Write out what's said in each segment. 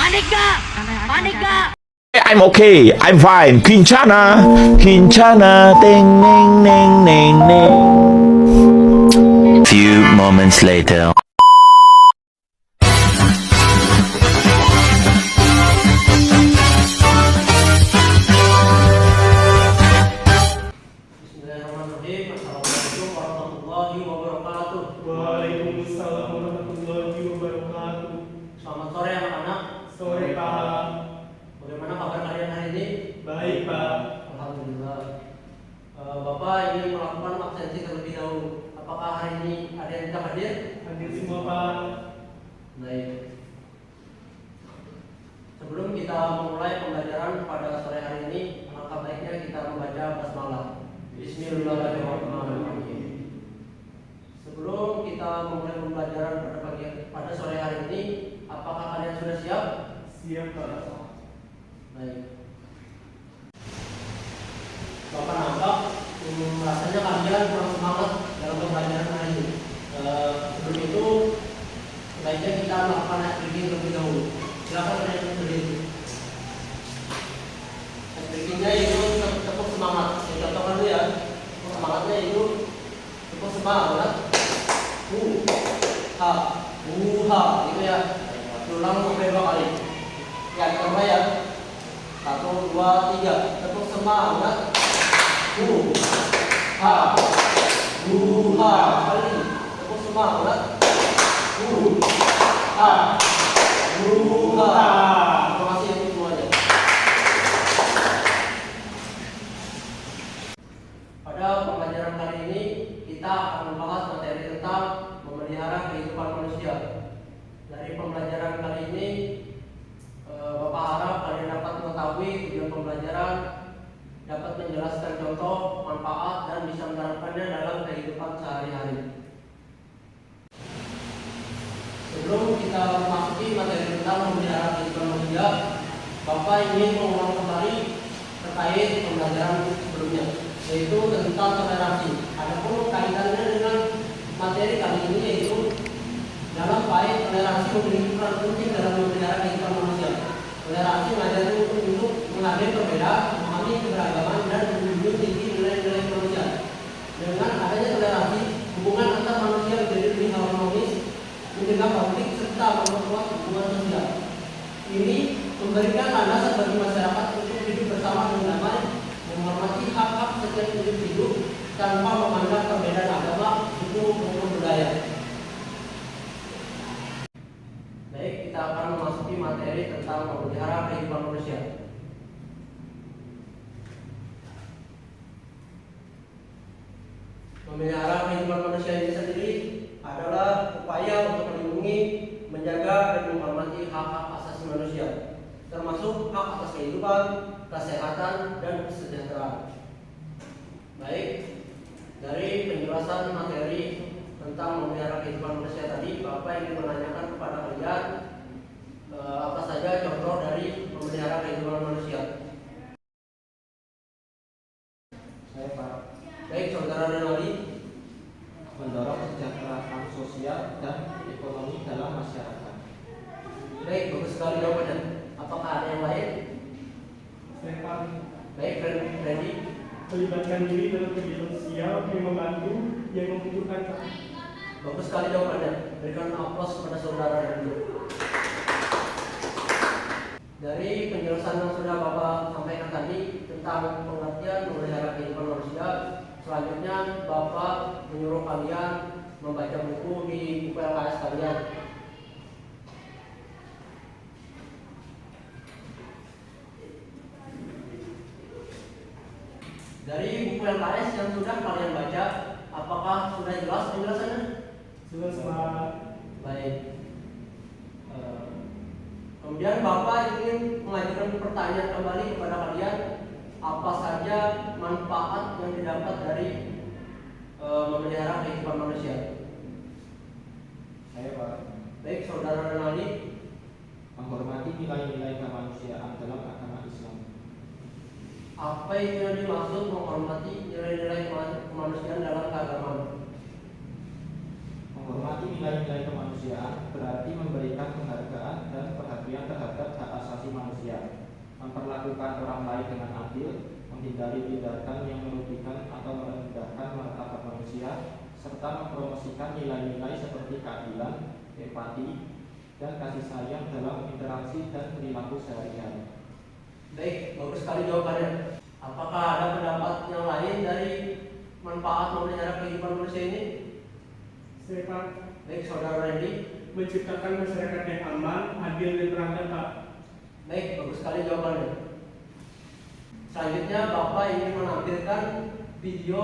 Panik gak? Panik gak? I'm okay. I'm fine. Kincana, Kincana, ding, ding, ding, ding, ding. Few moments later. Bismillahirrahmanirrahim. Assalamualaikum warahmatullahi wabarakatuh. Waalaikumsalam warahmatullahi wabarakatuh. Selamat sore anak-anak. Sore Pak. Bagaimana kabar kalian hari ini? Baik Pak. Alhamdulillah. Bapak ingin melakukan absensi terlebih dahulu. Apakah hari ini ada yang tidak hadir? Hadir semua Pak. Baik. Sebelum kita memulai pembelajaran pada sore hari ini, alangkah baiknya kita membaca basmalah. Bismillahirrahmanirrahim. Sebelum kita memulai pembelajaran pada sore hari ini, apakah kalian sudah siap? Siap Pak. Baik. Bapak nampak rasanya kalian kurang semangat dalam pembelajaran hari ini. Sebelum itu, baiknya kita melakukan ice breaking terlebih dahulu. Silakan kalian berdiri. Ice breakingnya itu tepuk semangat. Saya contohkan dulu ya. Semangatnya itu tepuk semangat. Ha, gitu ya. Ulang sampai 2 kali. Ya, kita ya. 1, 2, 3. Tepuk semangat. Ha, kali. Tepuk semangat. Ha, terima kasih untuk semuanya. Pada pembelajaran kali ini kita akan membahas materi tentang memelihara kehidupan manusia. Dari pembelajaran kali ini, Bapak harap kalian dapat mengetahui tujuan pembelajaran, dapat menjelaskan contoh, manfaat, dan bisa menerapkannya dalam kehidupan sehari-hari. Sebelum kita memasuki materi tentang memelihara kehidupan manusia, Bapak ingin mengulang kembali terkait pembelajaran sebelumnya, yaitu tentang toleransi. Adapun kaitannya dengan materi kali ini yaitu dalam baik toleransi memiliki peran penting dalam memelihara kehidupan manusia. Toleransi mengajarkan untuk menghargai perbedaan, memahami keberagaman, dan menjunjung tinggi nilai-nilai manusia. Dengan adanya toleransi, hubungan antar manusia menjadi lebih harmonis, mencegah konflik serta memperkuat hubungan sosial. Ini memberikan landasan bagi masyarakat untuk hidup bersama dengan damai, menghormati hak-hak setiap individu tanpa memandang perbedaan agama, suku, maupun budaya. Baik, kita akan memasuki materi tentang memelihara kehidupan manusia. Memelihara kehidupan manusia ini sendiri adalah upaya untuk melindungi, menjaga, dan menghormati hak-hak asasi manusia, termasuk hak atas kehidupan, kesehatan, dan kesejahteraan. Baik, dari penjelasan materi tentang memelihara kehidupan manusia tadi, Bapak ingin menanyakan kepada kalian apa saja contoh dari memelihara kehidupan manusia. Saya Pak, Baik, saudara Renali. mendorong kesejahteraan sosial dan ekonomi dalam masyarakat. Baik, bagus sekali jawabannya. Apakah ada yang lain? Saya Pak. Baik, Freddy. Melibatkan diri dalam kegiatan sosial yang membantu yang membutuhkan Pak. Bagus sekali jawabannya. Berikan aplaus kepada saudara Renali. Dari penjelasan yang sudah Bapak sampaikan tadi tentang pengertian memelihara kehidupan manusia, selanjutnya Bapak menyuruh kalian membaca buku di buku LKS kalian. Dari buku LKS yang sudah kalian baca, apakah sudah jelas penjelasannya? Jelas Pak. Baik. Kemudian Bapak ingin mengajukan pertanyaan kembali kepada kalian, apa saja manfaat yang didapat dari memelihara kehidupan manusia? Saya Pak, Baik, saudara Renaldi. menghormati nilai-nilai kemanusiaan dalam agama Islam. Apa yang dimaksud menghormati nilai-nilai kemanusiaan dalam keagamaan? Menghormati nilai-nilai kemanusiaan berarti memberikan penghargaan dan perhatian terhadap memperlakukan orang lain dengan adil, menghindari tindakan yang merugikan atau merendahkan martabat manusia, serta mempromosikan nilai-nilai seperti keadilan, empati, dan kasih sayang dalam interaksi dan perilaku sehari-hari. Baik, bagus sekali jawabannya. Apakah ada pendapat yang lain dari manfaat memelihara kehidupan manusia ini? Saya Pak, Baik, Saudara Randy. menciptakan masyarakat yang aman, adil, dan beradab Pak. Baik, bagus sekali jawabannya. Selanjutnya Bapak ingin menampilkan video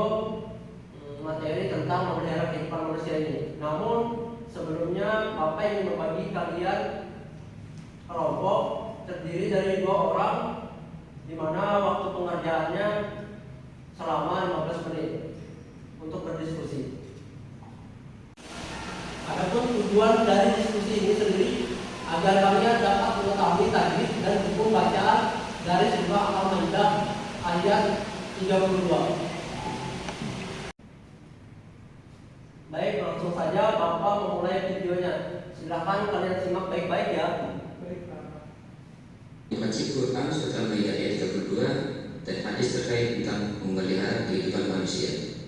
materi tentang memelihara kehidupan manusia ini. Namun sebelumnya Bapak ingin membagi kalian kelompok terdiri dari 2 orang, di mana waktu pengerjaannya selama 15 menit untuk berdiskusi. Adapun tujuan dari diskusi ini sendiri agar kalian dapat mengetahui tajwid dan hukum bacaan dari surah Al-Maidah ayat 32. Baik, langsung saja Bapak memulai videonya. Silakan kalian simak baik-baik ya. Baik Pak. Membaca Quran surat Al-Maidah ayat 32 dan hadis terkait tentang memelihara kehidupan manusia.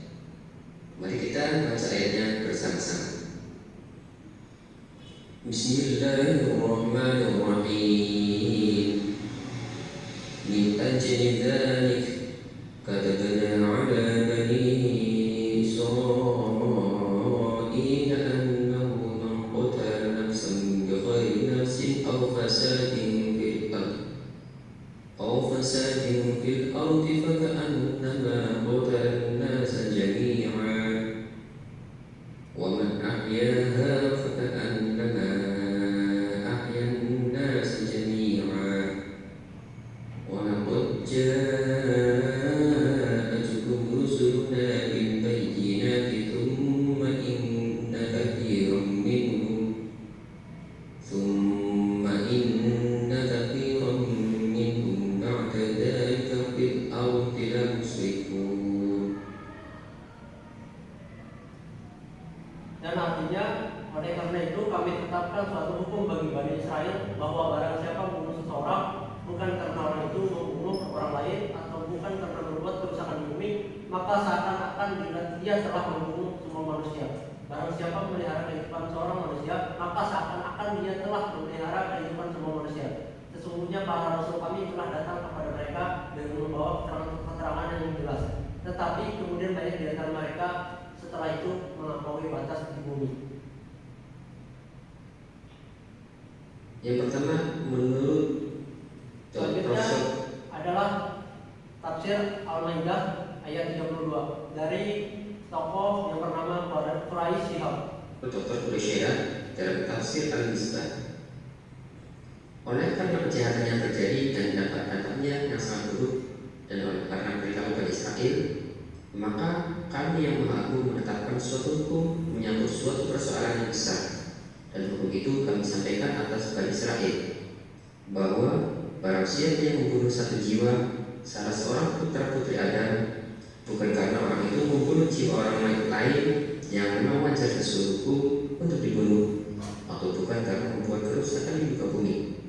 Mari kita baca ayatnya bersama-sama. Bismillahirrahmanirrahim. Min ajli dzalik katabna 'ala bani Israil annahu man qatala nafsan bighairi nafsin aw fasadin fil ardi faka'annama qatala an-nasa jami'an wa man ahyaha faka'annama ahya an-nasa jami'an wa laqad ja'atukum rusuluna bil bayyinati thumma inna kathiran minhum ba'da dhalika fil ardi lamusrifun. Dan artinya, oleh karena itu kami tetapkan suatu hukum bagi Bani Israel bahwa barang siapa membunuh seseorang bukan karena orang itu membunuh orang lain atau bukan karena berbuat kerusakan di bumi, maka seakan-akan dia telah membunuh semua manusia. Barang siapa memelihara kehidupan seorang manusia, maka seakan-akan dia telah memelihara kehidupan semua manusia. Sesungguhnya para rasul kami telah datang kepada mereka dengan membawa keterangan yang jelas. Tetapi kemudian banyak di antara mereka setelah itu melampaui batas di bumi. Yang pertama, menurut Selanjutnya adalah tafsir Al-Maidah ayat 32 dari tokoh yang bernama Quraish Shihab. Dr. Quraisyah dalam tafsir Al-Misbah. Oleh karena kejahatan yang terjadi dan dampak-dampaknya yang sangat buruk dan oleh karena perilaku Bani Israel, maka kami yang Maha Agung menetapkan suatu hukum menyangkut suatu persoalan yang besar, dan hukum itu kami sampaikan atas Bani Israel, bahwa barang siapa yang membunuh satu jiwa, salah seorang putra putri Adam, bukan karena orang itu membunuh jiwa orang lain yang memang wajar sesuai hukum untuk dibunuh, atau bukan karena membuat kerusakan di muka bumi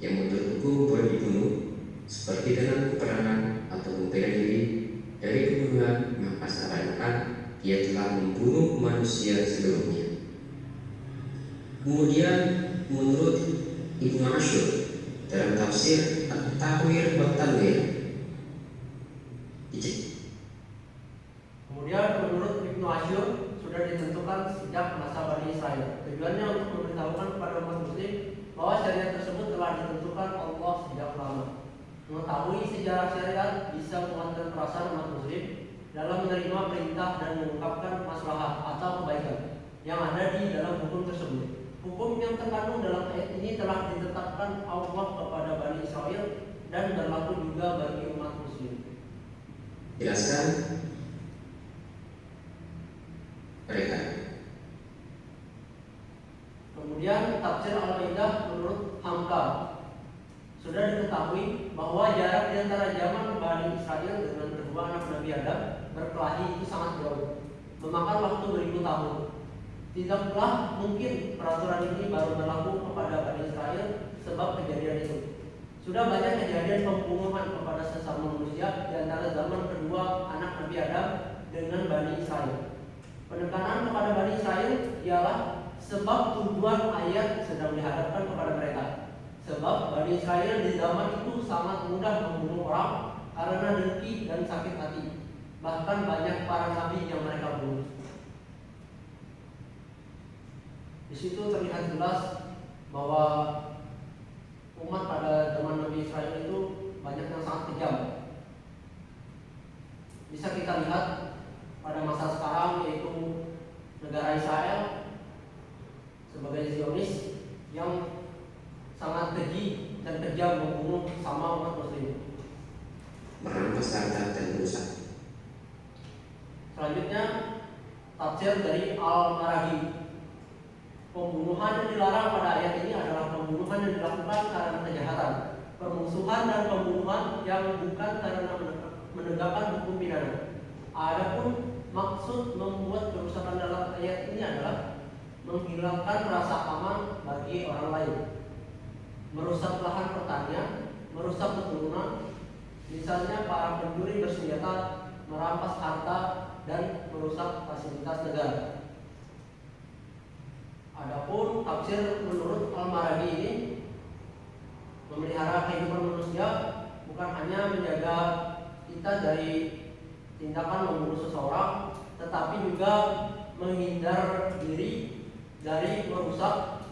yang menurut hukum boleh dibunuh, seperti dalam peperangan atau membela diri dari pembunuhan, maka seakan-akan dia telah membunuh manusia seluruhnya. Kemudian menurut Ibnu Ashur dalam tafsir At-Tahwir wa Tanwir, Kemudian menurut Ibnu Ashur sudah ditentukan sejak masa Bani Israel. Tujuannya untuk memberitahukan kepada umat muslim bahwa syariat tersebut telah ditentukan Allah sejak lama. Mengetahui sejarah syariat bisa menguatkan perasaan umat muslim dalam menerima perintah dan mengungkapkan maslahat atau kebaikan yang ada di dalam hukum tersebut. Hukum yang terkandung dalam ayat ini telah ditetapkan Allah kepada Bani Israel dan berlaku juga bagi umat muslim. jelaskan mereka. Kemudian tafsir Al-Maidah menurut Hamka. Sudah diketahui bahwa jarak di antara zaman Bani Israel dengan kedua anak Nabi Adam berkelahi itu sangat jauh, memakan waktu beribu tahun. Tidaklah mungkin peraturan ini baru berlaku kepada Bani Israel sebab kejadian itu. Sudah banyak kejadian pembunuhan kepada sesama manusia di antara zaman kedua anak Nabi Adam dengan Bani Israel. Penekanan kepada Bani Israel ialah sebab tujuan ayat sedang dihadapkan kepada mereka. Sebab Bani Israel di zaman itu sangat mudah membunuh orang karena dengki dan sakit hati. Bahkan banyak para nabi yang mereka bunuh. Di situ terlihat jelas bahwa umat pada zaman Nabi Israel itu banyak yang sangat kejam. Bisa kita lihat pada masa sekarang, yaitu negara Israel sebagai Zionis yang sangat keji dan kejam membunuh sama umat muslim, merampas harta dan merusak. Selanjutnya tafsir dari Al-Maraghi. Pembunuhan yang dilarang pada ayat ini adalah pembunuhan yang dilakukan karena kejahatan, permusuhan dan pembunuhan yang bukan karena menegakkan hukum pidana. Adapun maksud membuat kerusakan dalam ayat ini adalah menghilangkan rasa aman bagi orang lain, merusak lahan pertanian, merusak keturunan, misalnya para pencuri bersenjata merampas harta dan merusak fasilitas negara. Adapun tafsir menurut Al-Maraghi ini, memelihara kehidupan manusia bukan hanya menjaga kita dari tindakan membunuh seseorang, tetapi juga menghindar diri dari merusak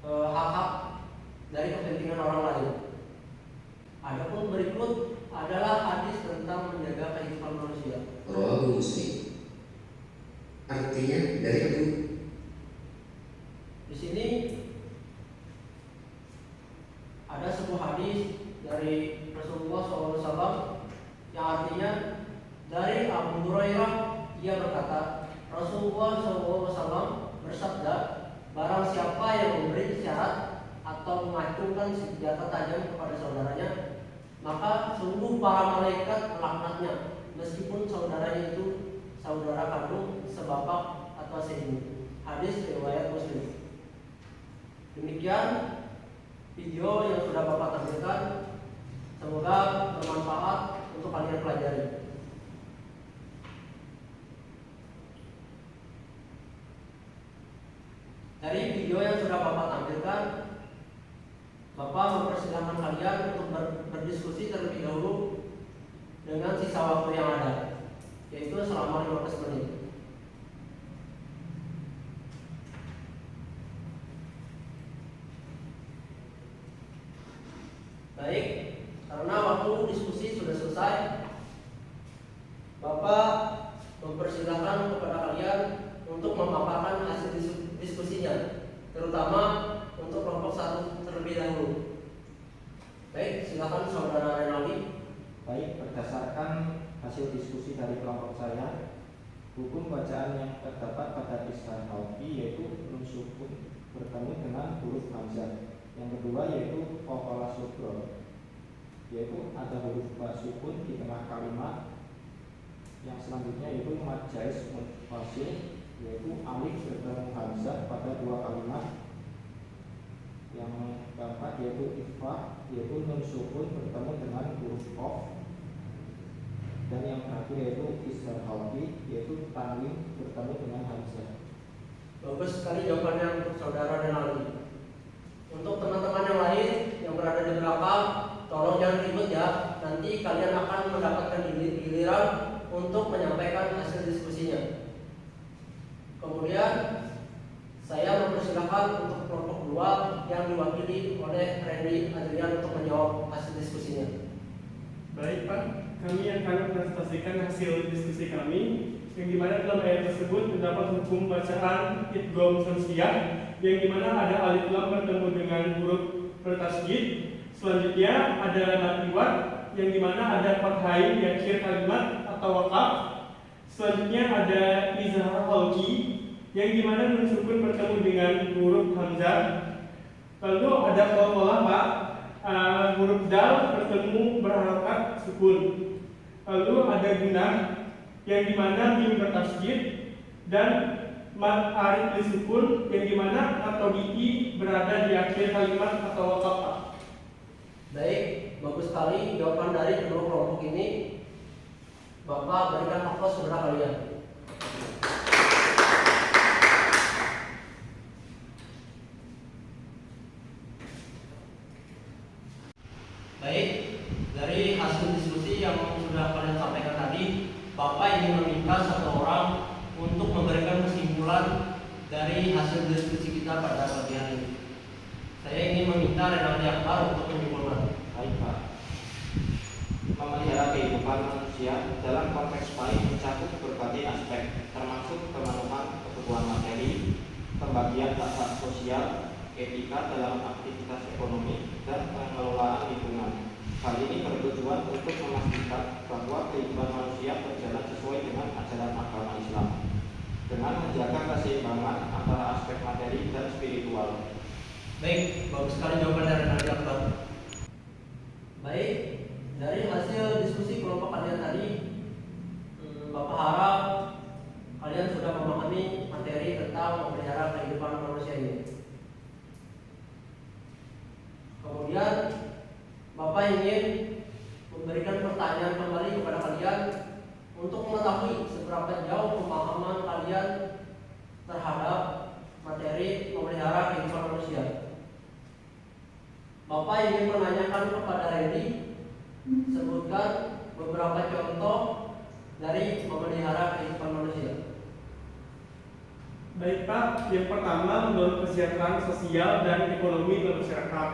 hak-hak dari kepentingan orang lain. Adapun berikut adalah hadis tentang menjaga kehidupan manusia. Rawahu Muslim. Artinya dari Abu. Di sini ada sebuah hadis dari Rasulullah SAW yang artinya dari Abu Hurairah, ia berkata, Rasulullah SAW bersabda, barang siapa yang memberi isyarat atau mengacungkan senjata tajam kepada saudaranya, maka sungguh para malaikat melaknatnya, meskipun saudaranya itu saudara kandung, sebapak atau seibu. Hadis riwayat Muslim. Demikian video yang sudah Bapak tampilkan, semoga bermanfaat untuk kalian pelajari. Dari video yang sudah Bapak tampilkan, Bapak mempersilahkan kalian untuk berdiskusi terlebih dahulu dengan sisa waktu yang ada, yaitu selama 15 menit. Baik, karena waktu diskusi sudah selesai, Bapak mempersilahkan kepada kalian untuk memaparkan hasil diskusinya, terutama untuk kelompok 1 terlebih dahulu. Baik, silakan Saudara Renaldi. Baik, berdasarkan hasil diskusi dari kelompok saya, hukum bacaan yang terdapat pada Isra Hawki yaitu nun sukun bertemu dengan huruf hamzah. Yang kedua yaitu Qaqala Sugro, yaitu ada huruf ba sukun di tengah kalimat. Yang selanjutnya yaitu mad jaiz munfasil, yaitu alif bertemu hamzah pada 2 kalimat. Yang keempat yaitu ikhfa, yaitu nun sukun bertemu dengan huruf qaf. Dan yang terakhir yaitu Isra Hawki, yaitu tanwin bertemu dengan hamzah. Bagus sekali jawabannya untuk Saudara Renaldi. Untuk teman-teman yang lain yang berada di belakang, tolong jangan ribut ya. Nanti kalian akan mendapatkan giliran untuk menyampaikan hasil diskusinya. Kemudian saya mempersilahkan untuk kelompok 2 yang diwakili oleh Randy Adrian untuk menjawab hasil diskusinya. Baik Pak, kami akan presentasikan hasil diskusi kami, yang dimana dalam ayat tersebut terdapat hukum bacaan idgham samsiyah, yang dimana ada alif lam bertemu dengan huruf bertasydid. Selanjutnya ada nafiwat, yang dimana ada fathain di akhir kalimat atau wakaf. Selanjutnya ada izhar halqi, yang dimana nun sukun bertemu dengan huruf hamzah. Lalu ada qalqalah Pak, huruf dal bertemu berharokat sukun. Lalu ada gunah, yang dimana mim bertasydid, dan mad arif disukun, yang dimana atau di berada di akhir kalimat atau wakaf. sekali jawaban dari kedua kelompok ini. Bapak berikan aplaus kepada kalian. Baik, dari hasil diskusi yang sudah kalian sampaikan tadi, Bapak ingin meminta satu orang untuk memberikan kesimpulan dari hasil diskusi kita pada pagi hari ini. Saya ingin meminta Renaldi Akbar untuk menyimpulkan. Baik Pak. Memelihara kehidupan manusia dalam konteks baik mencakup berbagai aspek, termasuk pemenuhan kebutuhan materi, pembagian hak sosial, etika dalam aktivitas ekonomi, dan pengelolaan lingkungan. Hal ini bertujuan untuk memastikan bahwa kehidupan manusia berjalan sesuai dengan ajaran agama Islam, dengan menjaga keseimbangan antara aspek materi dan spiritual. Baik, bagus sekali jawaban dari Renaldi Akbar. Baik, dari hasil diskusi kelompok kalian tadi, Bapak harap kalian sudah memahami materi tentang memelihara kehidupan manusia ini. Kemudian Bapak ingin memberikan pertanyaan kembali kepada kalian untuk mengetahui seberapa jauh pemahaman kalian terhadap materi memelihara kehidupan manusia. Bapak ingin menanyakan kepada Randy, sebutkan beberapa contoh dari memelihara kehidupan manusia. Baik Pak, yang pertama mendorong kesejahteraan sosial dan ekonomi bermasyarakat.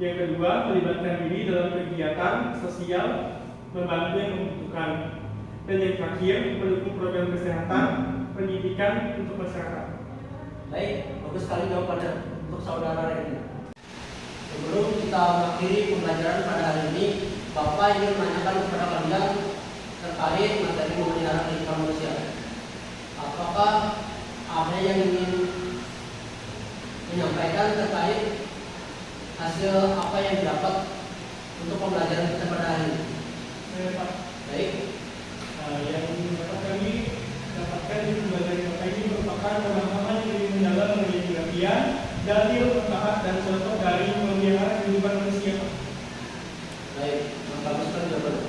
Yang kedua, melibatkan diri dalam kegiatan sosial, membantu yang membutuhkan. Dan yang terakhir, mendukung program kesehatan, pendidikan untuk masyarakat. Baik, bagus sekali jawabannya untuk saudara Randy. Sebelum kita mengakhiri pembelajaran pada hari ini, Bapak ingin menanyakan kepada kalian terkait materi memelihara kehidupan manusia. Apakah ada yang ingin menyampaikan terkait hasil apa yang didapat untuk pembelajaran kita pada hari ini? Pak. Baik. Yang dapat kami dapatkan di pembelajaran Bapak ini merupakan pemahaman yang mendalam mengenai pengertian, dalil, manfaat, dan contoh dari memelihara kehidupan manusia. Baik, bagus sekali jawabannya.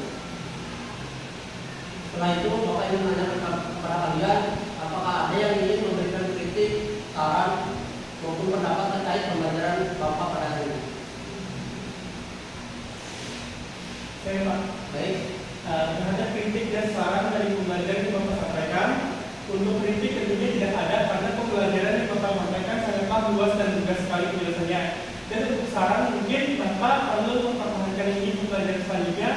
Setelah itu Bapak ingin menanyakan kepada kalian, apakah ada yang ingin memberikan kritik, saran, maupun pendapat terkait pembelajaran Bapak pada hari ini? Saya Pak. Baik. Terhadap kritik dan saran dari pembelajaran yang Bapak sampaikan, untuk kritik tentunya tidak ada karena pembelajaran yang Bapak sampaikan sangatlah luas dan juga sekali penjelasannya. Dan untuk saran mungkin Bapak perlu mempertahankan ini pembelajaran selanjutnya.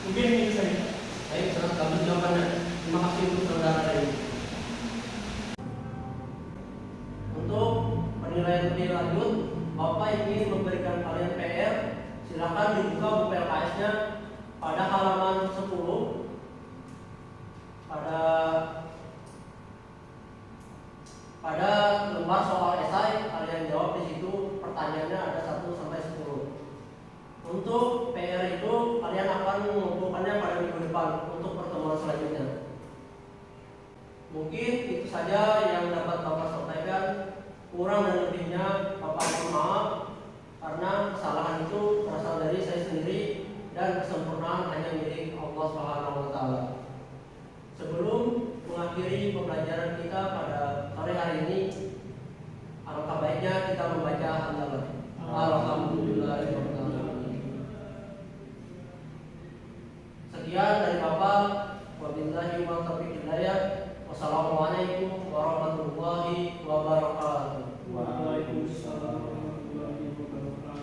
Mungkin ini saja. Baik, sangat bagus jawabannya. Terima kasih untuk saudara ini. Untuk penilaian lebih lanjut, Bapak ingin memberikan kalian PR. Silakan dibuka buku LKS-nya pada halaman 10. Pada lembar soal esai, kalian jawab di situ. Pertanyaannya ada 1 sampai 10. Untuk PR itu kalian akan mengumpulkannya pada minggu depan untuk pertemuan selanjutnya. Mungkin itu saja yang dapat Bapak sampaikan. Kurang dan lebihnya Bapak mohon maaf, karena kesalahan itu berasal dari saya sendiri dan kesempurnaan hanya milik Allah Subhanahu wa taala. Sebelum mengakhiri pembelajaran kita pada sore hari ini, alangkah baiknya kita membaca hamdalah. Alhamdulillahirobbilalamin. Sekian dari Bapak. Wabillahi wa taufiq hidayah. Wassalamualaikum warahmatullahi wabarakatuh. Waalaikumsalam warahmatullahi wabarakatuh.